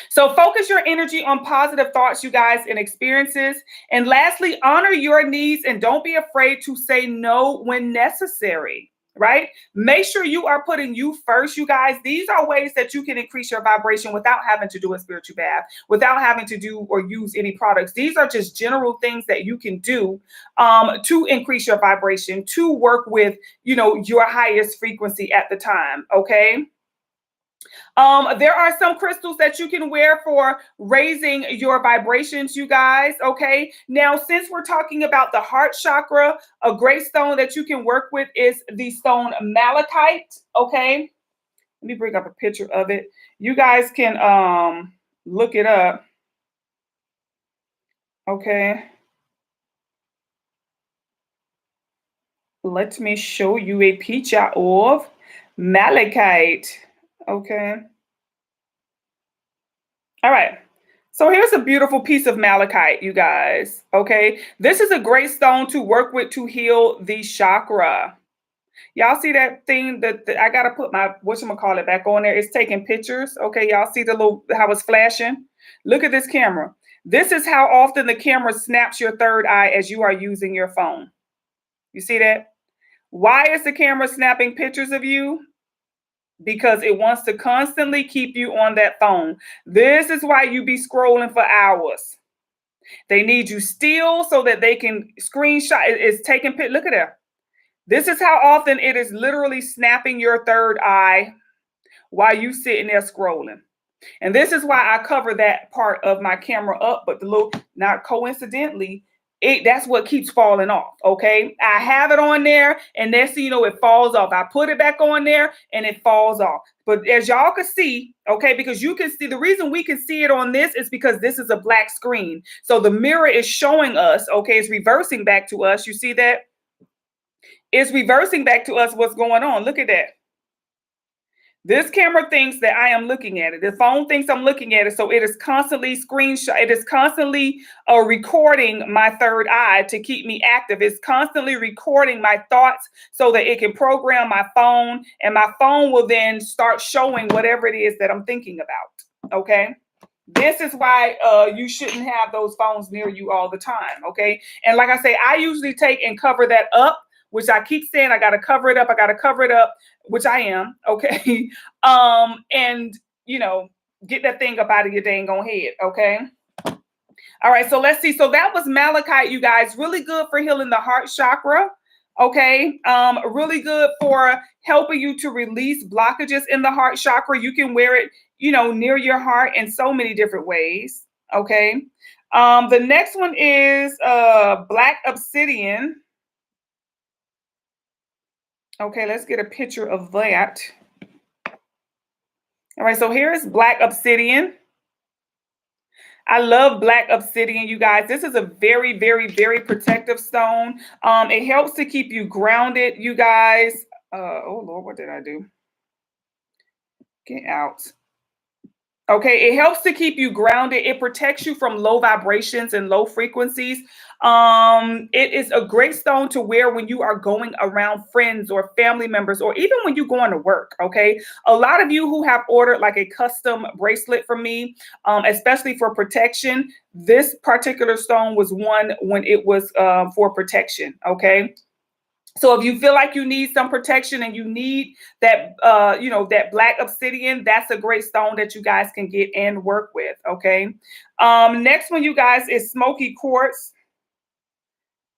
So focus your energy on positive thoughts, you guys, and experiences. And lastly, honor your needs and don't be afraid to say no when necessary, right? Make sure you are putting you first, you guys. These are ways that you can increase your vibration without having to do a spiritual bath, without having to do or use any products. These are just general things that you can do to increase your vibration, to work with, your highest frequency at the time, okay? There are some crystals that you can wear for raising your vibrations, you guys, okay? Now, since we're talking about the heart chakra, a great stone that you can work with is the stone malachite, okay? Let me bring up a picture of it. You guys can look it up, okay? Let me show you a picture of malachite. Okay. All right. So here's a beautiful piece of malachite, you guys. Okay. This is a great stone to work with to heal the chakra. Y'all see that thing that I gotta put my whatchamacallit back on there? It's taking pictures. Okay, y'all see the little how it's flashing? Look at this camera. This is how often the camera snaps your third eye as you are using your phone. You see that? Why is the camera snapping pictures of you? Because it wants to constantly keep you on that phone. This is why you be scrolling for hours. They need you still so that they can screenshot. It's taking pictures. Look at that. This is how often it is literally snapping your third eye while you sitting there scrolling. And this is why I cover that part of my camera up, but the little, not coincidentally, that's what keeps falling off. Okay. I have it on there and next thing you know, it falls off. I put it back on there and it falls off. But as y'all can see, okay, because you can see the reason we can see it on this is because this is a black screen. So the mirror is showing us, okay, it's reversing back to us. You see that? It's reversing back to us what's going on. Look at that. This camera thinks that I am looking at it. The phone thinks I'm looking at it. So it is constantly screenshot. It is constantly recording my third eye to keep me active. It's constantly recording my thoughts so that it can program my phone. And my phone will then start showing whatever it is that I'm thinking about. Okay. This is why you shouldn't have those phones near you all the time. Okay. And like I say, I usually take and cover that up, which I keep saying I got to cover it up. I got to cover it up, which I am. Okay. And, you know, get that thing up out of your dang on head. Okay. All right. So let's see. So that was malachite, you guys. Really good for healing the heart chakra. Okay. Really good for helping you to release blockages in the heart chakra. You can wear it, you know, near your heart in so many different ways. Okay. The next one is black obsidian. Okay, let's get a picture of that. All right, so here is black obsidian. I love black obsidian, you guys. This is a very, very, very protective stone. It helps to keep you grounded, you guys. Oh, Lord, what did I do? Get out. Okay, it helps to keep you grounded. It protects you from low vibrations and low frequencies. It is a great stone to wear when you are going around friends or family members, or even when you're going to work. Okay, a lot of you who have ordered like a custom bracelet from me, especially for protection, this particular stone was one when it was for protection. Okay. So if you feel like you need some protection and you need that, you know, that black obsidian, that's a great stone that you guys can get and work with. Okay. Next one, you guys, is smoky quartz.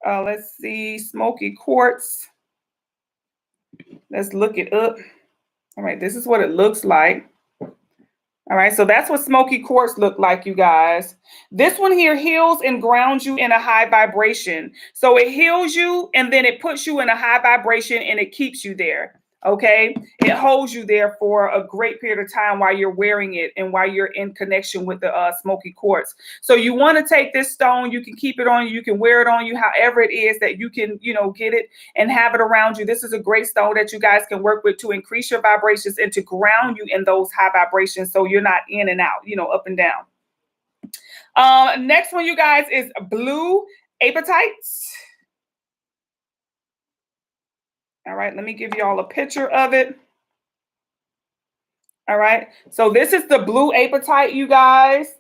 Let's see, smoky quartz. Let's look it up. All right, this is what it looks like. All right, so that's what smoky quartz look like, you guys. This one here heals and grounds you in a high vibration. So it heals you and then it puts you in a high vibration and it keeps you there. Okay, it holds you there for a great period of time while you're wearing it and while you're in connection with the smoky quartz. So you want to take this stone, you can keep it on you, you can wear it on you, however it is that you can, you know, get it and have it around you. This is a great stone that you guys can work with to increase your vibrations and to ground you in those high vibrations so you're not in and out, you know, up and down. Next one, you guys, is blue apatites. All right, let me give you all a picture of it. All right, so this is the blue apatite, you guys.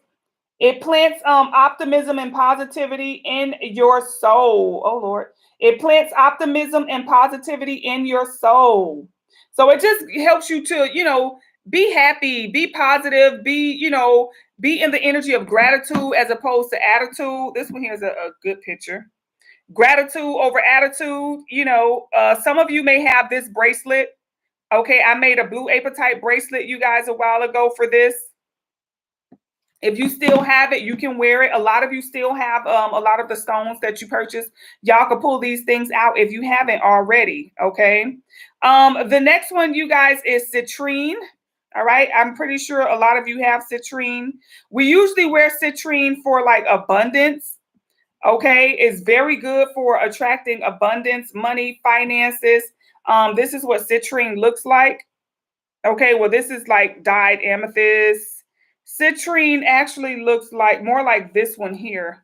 It plants optimism and positivity in your soul. Oh, Lord. It plants optimism and positivity in your soul. So it just helps you to, you know, be happy, be positive, be, you know, be in the energy of gratitude as opposed to attitude. This one here is a good picture. Gratitude over attitude. You know, some of you may have this bracelet. Okay, I made a blue apatite bracelet, you guys, a while ago for this. If you still have it, you can wear it. A lot of you still have a lot of the stones that you purchased. Y'all can pull these things out if you haven't already. Okay. The next one, you guys, is citrine. All right. I'm pretty sure a lot of you have citrine. We usually wear citrine for like abundance. Okay, it's very good for attracting abundance, money, finances. This is what citrine looks like. Okay, well, this is like dyed amethyst. Citrine actually looks like more like this one here.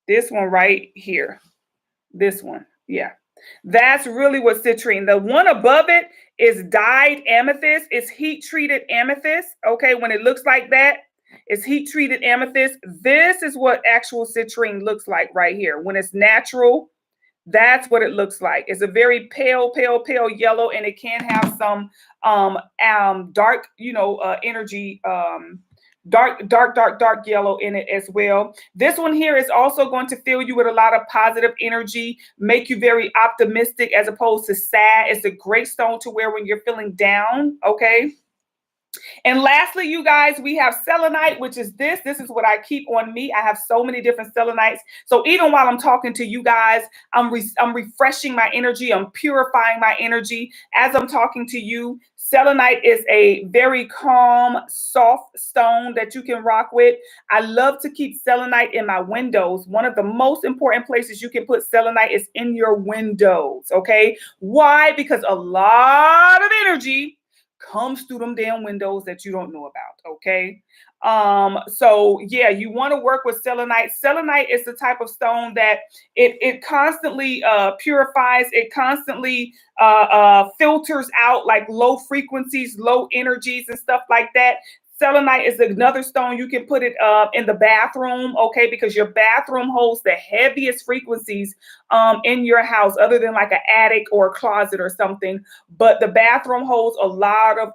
This one right here. This one. Yeah. That's really what citrine. The one above it is dyed amethyst. It's heat treated amethyst. Okay, when it looks like that, it's heat treated amethyst. This is what actual citrine looks like right here. When it's natural, that's what it looks like. It's a very pale, pale, pale yellow, and it can have some dark, energy, dark yellow in it as well. This one here is also going to fill you with a lot of positive energy, make you very optimistic as opposed to sad. It's a great stone to wear when you're feeling down, okay? And lastly, you guys, we have selenite, which is this. This is what I keep on me. I have so many different selenites. So even while I'm talking to you guys, I'm refreshing my energy. I'm purifying my energy as I'm talking to you. Selenite is a very calm, soft stone that you can rock with. I love to keep selenite in my windows. One of the most important places you can put selenite is in your windows, okay? Why? Because a lot of energy comes through them damn windows that you don't know about, okay? So yeah, you want to work with selenite. Selenite is the type of stone that it constantly purifies, it constantly filters out like low frequencies, low energies and stuff like that. Selenite is another stone you can put it in the bathroom, okay, because your bathroom holds the heaviest frequencies in your house, other than like an attic or a closet or something. But the bathroom holds a lot of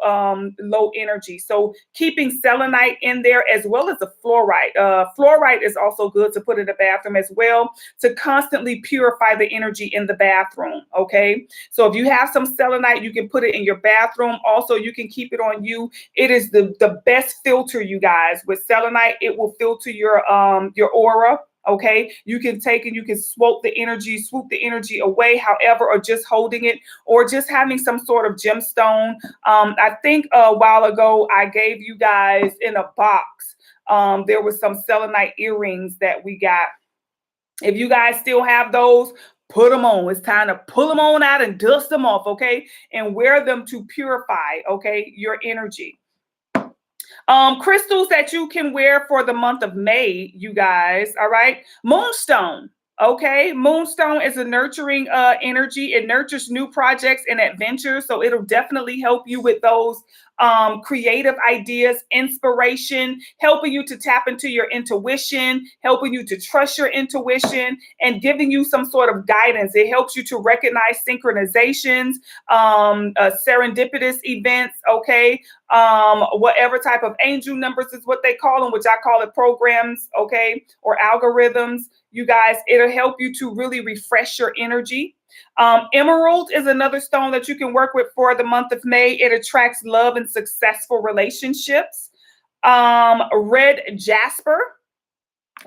low energy. So keeping selenite in there as well as the fluorite. Fluorite is also good to put in the bathroom as well to constantly purify the energy in the bathroom, okay? So if you have some selenite, you can put it in your bathroom. Also, you can keep it on you. It is the best filter, you guys. With selenite, it will filter your aura. Okay, you can take and you can swoop the energy away, however, or just holding it, or just having some sort of gemstone. I think a while ago I gave you guys in a box. There was some selenite earrings that we got. If you guys still have those, put them on. It's time to pull them on out and dust them off, okay? And wear them to purify, okay, your energy. Crystals that you can wear for the month of May, you guys, all right? Moonstone, okay? Moonstone is a nurturing energy. It nurtures new projects and adventures, so it'll definitely help you with those creative ideas, inspiration, helping you to tap into your intuition, helping you to trust your intuition, and giving you some sort of guidance. It helps you to recognize synchronizations, serendipitous events, okay? Whatever type of angel numbers is what they call them, which I call it programs, okay, or algorithms. You guys, it'll help you to really refresh your energy. Emerald is another stone that you can work with for the month of May. It attracts love and successful relationships. Red jasper,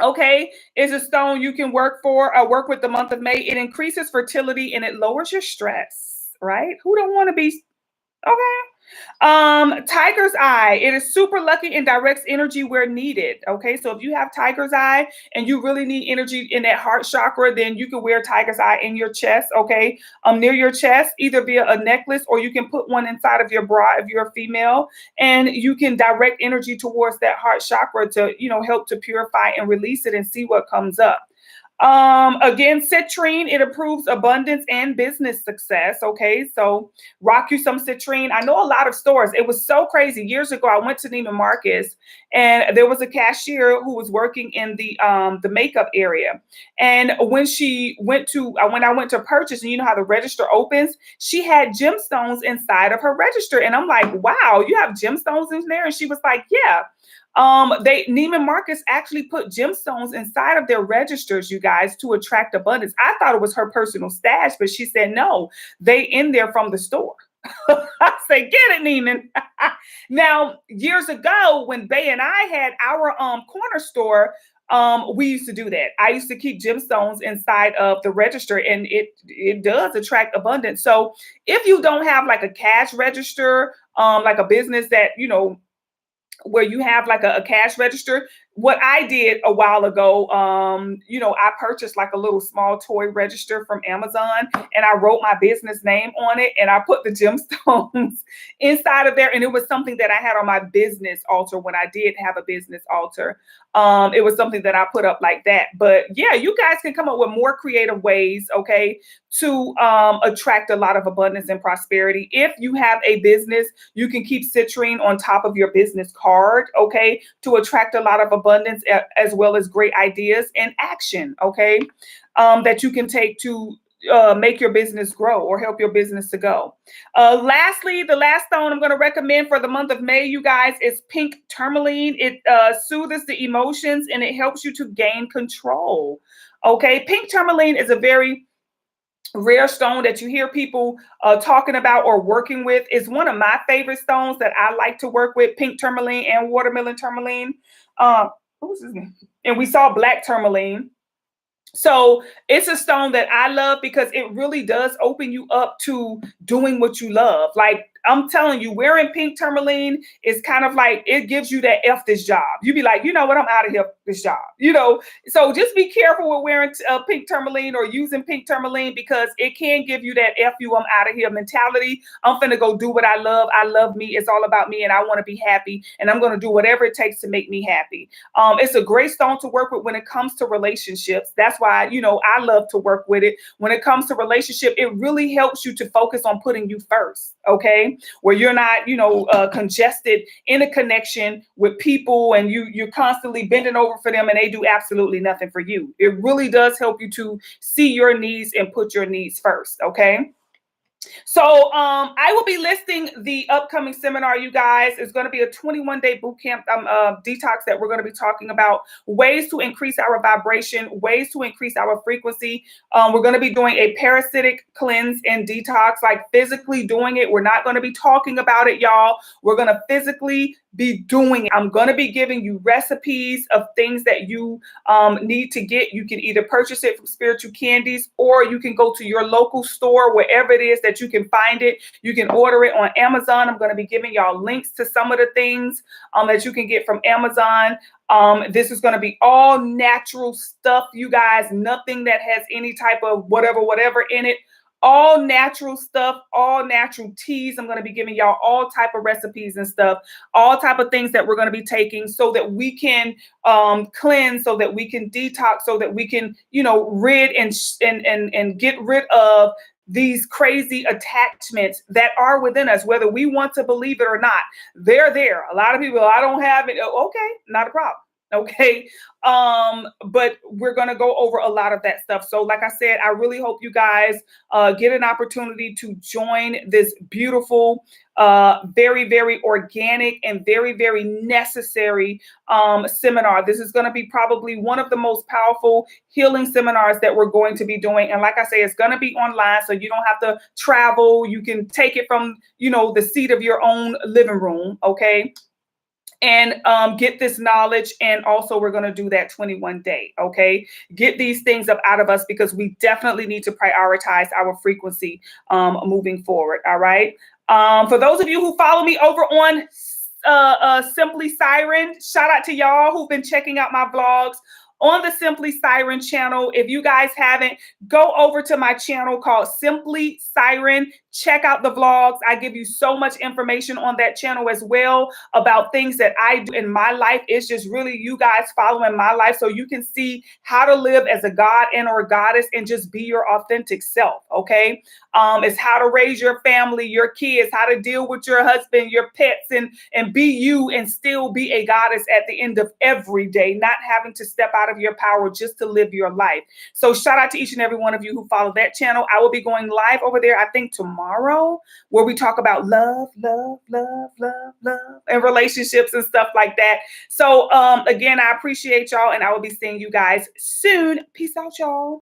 okay, is a stone you can work with the month of May. It increases fertility and it lowers your stress, right? Who don't want to be, okay? Tiger's eye, it is super lucky and directs energy where needed. Okay, so if you have tiger's eye and you really need energy in that heart chakra, then you can wear tiger's eye in your chest, okay, near your chest, either via a necklace or you can put one inside of your bra if you're a female, and you can direct energy towards that heart chakra to, help to purify and release it and see what comes up. Again, citrine, it improves abundance and business success. Okay, so rock you some citrine. I know a lot of stores. It was so crazy. Years ago, I went to Neiman Marcus and there was a cashier who was working in the makeup area. And when I went to purchase, and you know how the register opens, she had gemstones inside of her register. And I'm like, wow, you have gemstones in there? And she was like, yeah. Neiman Marcus actually put gemstones inside of their registers, you guys, to attract abundance. I thought it was her personal stash, but she said, no, they in there from the store. I say, get it, Neiman. Now, years ago, when Bay and I had our corner store, we used to do that. I used to keep gemstones inside of the register, and it does attract abundance. So if you don't have like a cash register, like a business that, where you have like a cash register, what I did a while ago, I purchased like a little small toy register from Amazon, and I wrote my business name on it, and I put the gemstones inside of there. And it was something that I had on my business altar when I did have a business altar. It was something that I put up like that. But yeah, you guys can come up with more creative ways, okay, to attract a lot of abundance and prosperity. If you have a business, you can keep citrine on top of your business card, okay, to attract a lot of abundance, as well as great ideas and action, okay, that you can take to make your business grow or help your business to go. Lastly, the last stone I'm going to recommend for the month of May, you guys, is pink tourmaline. It soothes the emotions and it helps you to gain control. Okay, pink tourmaline is a very rare stone that you hear people talking about or working with. Is one of my favorite stones that I like to work with, pink tourmaline and watermelon tourmaline. What was his name? And we saw black tourmaline. So it's a stone that I love because it really does open you up to doing what you love. Like I'm telling you, wearing pink tourmaline is kind of like, it gives you that F this job. You be like, you know what, I'm out of here, this job, So just be careful with wearing pink tourmaline or using pink tourmaline, because it can give you that F you, I'm out of here mentality. I'm finna go do what I love. I love me. It's all about me and I want to be happy. And I'm going to do whatever it takes to make me happy. It's a great stone to work with when it comes to relationships. That's why, I love to work with it. When it comes to relationship, it really helps you to focus on putting you first, okay? Where you're not, congested in a connection with people and you're constantly bending over for them and they do absolutely nothing for you. It really does help you to see your needs and put your needs first, okay? So I will be listing the upcoming seminar, you guys. It's going to be a 21-day boot camp detox that we're going to be talking about ways to increase our vibration, ways to increase our frequency. We're going to be doing a parasitic cleanse and detox, like physically doing it. We're not going to be talking about it, y'all. We're going to physically be doing it. I'm going to be giving you recipes of things that you need to get. You can either purchase it from Spiritual Candies, or you can go to your local store, wherever it is that you can find it. You can order it on Amazon. I'm going to be giving y'all links to some of the things that you can get from Amazon. This is going to be all natural stuff, you guys. Nothing that has any type of whatever in it. All natural stuff, all natural teas. I'm going to be giving y'all all type of recipes and stuff, all type of things that we're going to be taking so that we can cleanse, so that we can detox, so that we can, rid and get rid of these crazy attachments that are within us, whether we want to believe it or not. They're there. A lot of people, I don't have it. Okay, not a problem. Okay. But we're going to go over a lot of that stuff. So like I said, I really hope you guys get an opportunity to join this beautiful, very, very organic and very, very necessary seminar. This is going to be probably one of the most powerful healing seminars that we're going to be doing. And like I say, it's going to be online, so you don't have to travel. You can take it from, the seat of your own living room. Okay. And get this knowledge. And also we're going to do that 21-day. Okay. Get these things up out of us, because we definitely need to prioritize our frequency moving forward. All right. For those of you who follow me over on Simply Siren, shout out to y'all who've been checking out my vlogs on the Simply Siren channel. If you guys haven't, go over to my channel called Simply Siren. Check out the vlogs. I give you so much information on that channel as well about things that I do in my life. It's just really you guys following my life so you can see how to live as a god and or goddess and just be your authentic self, okay? It's how to raise your family, your kids, how to deal with your husband, your pets, and be you and still be a goddess at the end of every day, not having to step out of your power just to live your life. So shout out to each and every one of you who follow that channel. I will be going live over there, I think tomorrow, where we talk about love, and relationships and stuff like that. So again, I appreciate y'all, and I will be seeing you guys soon. Peace out, y'all.